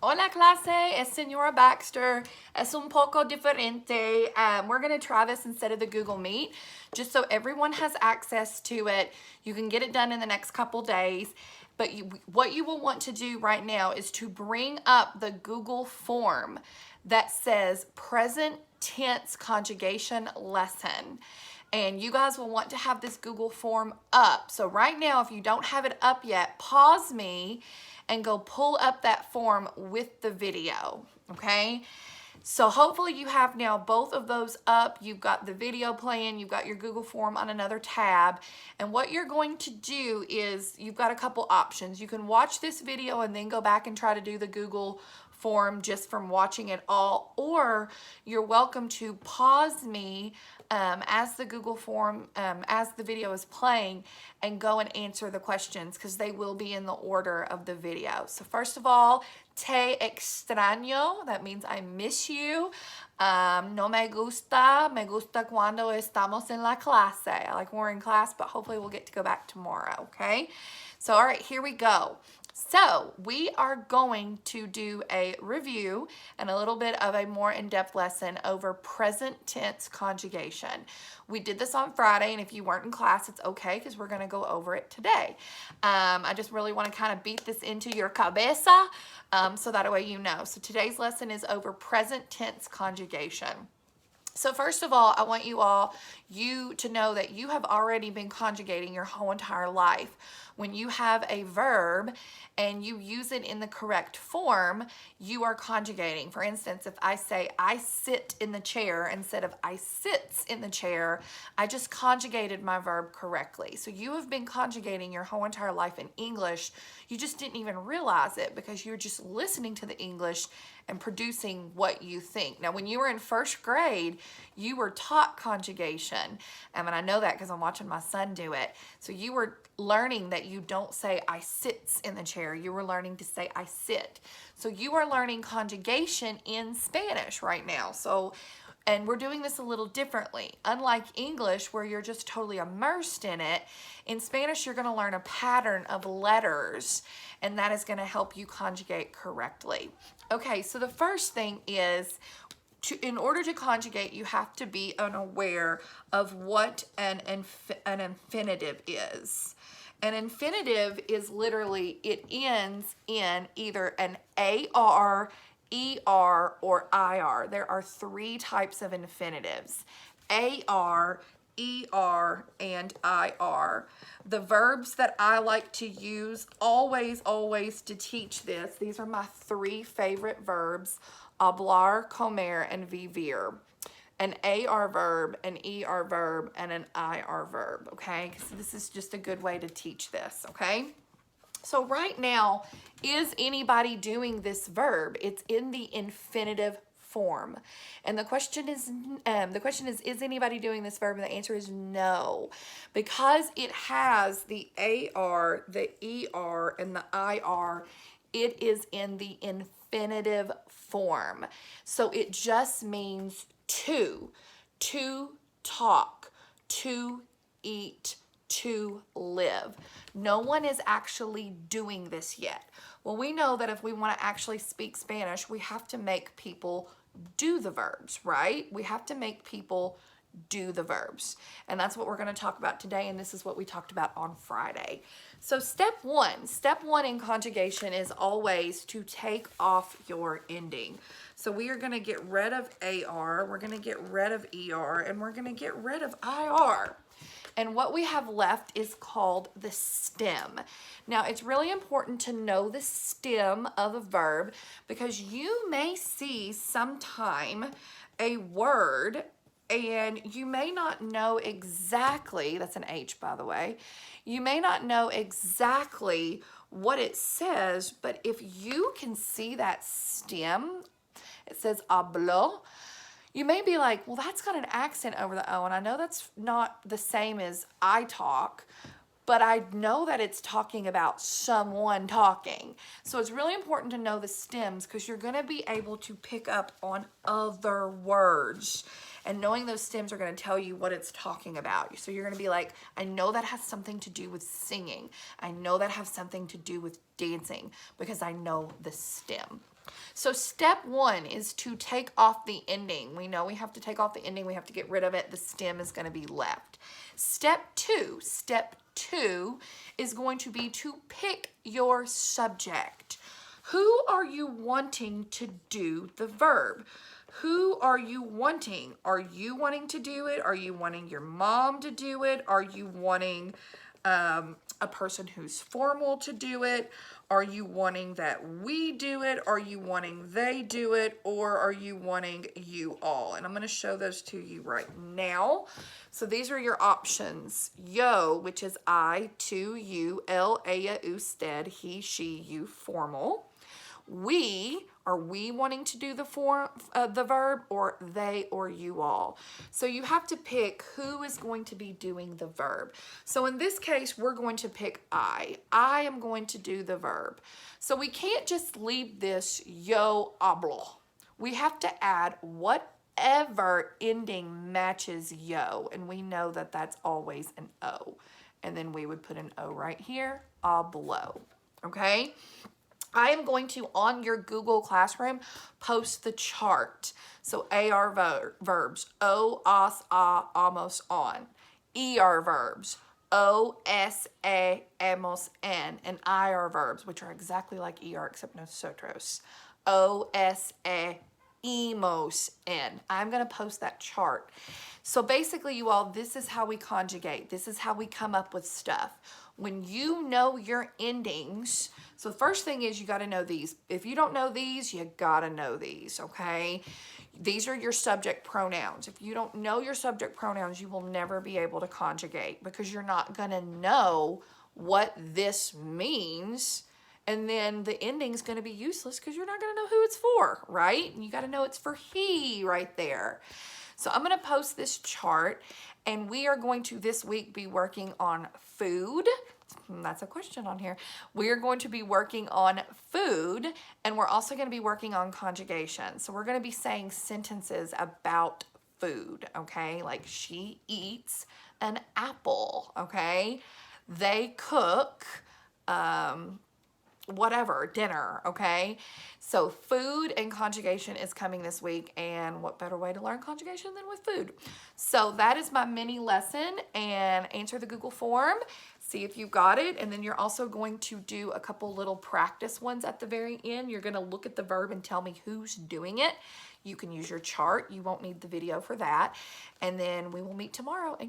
Hola clase, es Señora Baxter. Es un poco diferente. We're going to try this instead of the Google Meet, just so everyone has access to it. You can get it done in the next couple days. But what you will want to do right now is to bring up the Google form that says present tense conjugation lesson. And you guys will want to have this Google form up. So right now, if you don't have it up yet, pause me and go pull up that form with the video, okay? So hopefully you have now both of those up. You've got the video playing, you've got your Google form on another tab. And what you're going to do is you've got a couple options. You can watch this video and then go back and try to do the Google form just from watching it all, or you're welcome to pause me as the Google form, as the video is playing, and go and answer the questions because they will be in the order of the video. So first of all, te extraño, that means I miss you. No me gusta cuando estamos en la clase. I like when we're in class, but hopefully we'll get to go back tomorrow, okay? So all right, here we go. So we are going to do a review and a little bit of a more in-depth lesson over present tense conjugation. We did this on Friday, and if you weren't in class, it's okay because we're going to go over it today. I just really want to kind of beat this into your cabeza so that way you know. So today's lesson is over present tense conjugation. So first of all, I want you to know that you have already been conjugating your whole entire life. When you have a verb and you use it in the correct form, you are conjugating. For instance, if I say I sit in the chair instead of I sits in the chair, I just conjugated my verb correctly. So you have been conjugating your whole entire life in English. You just didn't even realize it because you're just listening to the English and producing what you think. Now, when you were in first grade, you were taught conjugation. And I know that because I'm watching my son do it. So you were learning that you don't say I sits in the chair. You were learning to say I sit. So you are learning conjugation in Spanish right now. And we're doing this a little differently. Unlike English, where you're just totally immersed in it, in Spanish, you're going to learn a pattern of letters, and that is going to help you conjugate correctly. Okay, so the first thing is, in order to conjugate, you have to be unaware of what an infinitive is. An infinitive is literally, it ends in either an AR, ER, or IR. There are three types of infinitives: AR, ER, and IR. The verbs that I like to use always to teach this, these are my three favorite verbs: hablar, comer, and vivir. An AR verb, an ER verb, and an IR verb, okay? Because this is just a good way to teach this, okay? So right now, is anybody doing this verb? It's in the infinitive form. And the question is, anybody doing this verb? And the answer is no. Because it has the AR, the ER, and the IR, it is in the infinitive form. So it just means to talk, to eat, to live. No one is actually doing this yet. Well, we know that if we want to actually speak Spanish, we have to make people do the verbs, right? We have to make people do the verbs. And that's what we're going to talk about today, and this is what we talked about on Friday. So step one in conjugation is always to take off your ending. So we are going to get rid of AR, we're going to get rid of ER, and we're going to get rid of IR. And what we have left is called the stem. Now, it's really important to know the stem of a verb because you may see sometime a word and you may not know exactly, that's an H by the way, you may not know exactly what it says, but if you can see that stem, it says hablo, you may be like, well, that's got an accent over the O, and I know that's not the same as I talk, but I know that it's talking about someone talking. So it's really important to know the stems because you're going to be able to pick up on other words. And knowing those stems are going to tell you what it's talking about. So you're going to be like, I know that has something to do with singing. I know that has something to do with dancing because I know the stem. So step one is to take off the ending. We know we have to take off the ending. We have to get rid of it. The stem is going to be left. Step two is going to be to pick your subject. Who are you wanting to do the verb? Who are you wanting? Are you wanting to do it? Are you wanting your mom to do it? Are you wanting a person who's formal to do it? Are you wanting that we do it? Are you wanting they do it? Or are you wanting you all? And I'm going to show those to you right now. So these are your options. Yo, which is I, to, you, ella, usted, he, she, you, formal. We, are we wanting to do the verb, or they or you all? So you have to pick who is going to be doing the verb. So in this case, we're going to pick I. I am going to do the verb. So we can't just leave this yo hablo. We have to add whatever ending matches yo, and we know that that's always an O. And then we would put an O right here, hablo, okay? I am going to, on your Google Classroom, post the chart. So AR verbs, O, os, a, almost, on. ER verbs, O, S, A, amos, en. And IR verbs, which are exactly like ER except nosotros. O, S, A, emos, en. I'm going to post that chart. So basically, you all, this is how we conjugate. This is how we come up with stuff. When you know your endings, so the first thing is you got to know these. If you don't know these, you got to know these, okay? These are your subject pronouns. If you don't know your subject pronouns, you will never be able to conjugate because you're not going to know what this means. And then the ending's going to be useless because you're not going to know who it's for, right? And you got to know it's for he right there. So I'm going to post this chart, and we are going to this week be working on food. That's a question on here. We are going to be working on food, and we're also going to be working on conjugation. So we're going to be saying sentences about food, okay? Like she eats an apple, okay? They cook whatever, dinner, okay? So food and conjugation is coming this week, and what better way to learn conjugation than with food? So that is my mini lesson, and answer the Google form, see if you got it, and then you're also going to do a couple little practice ones at the very end. You're going to look at the verb and tell me who's doing it. You can use your chart. You won't need the video for that, and then we will meet tomorrow.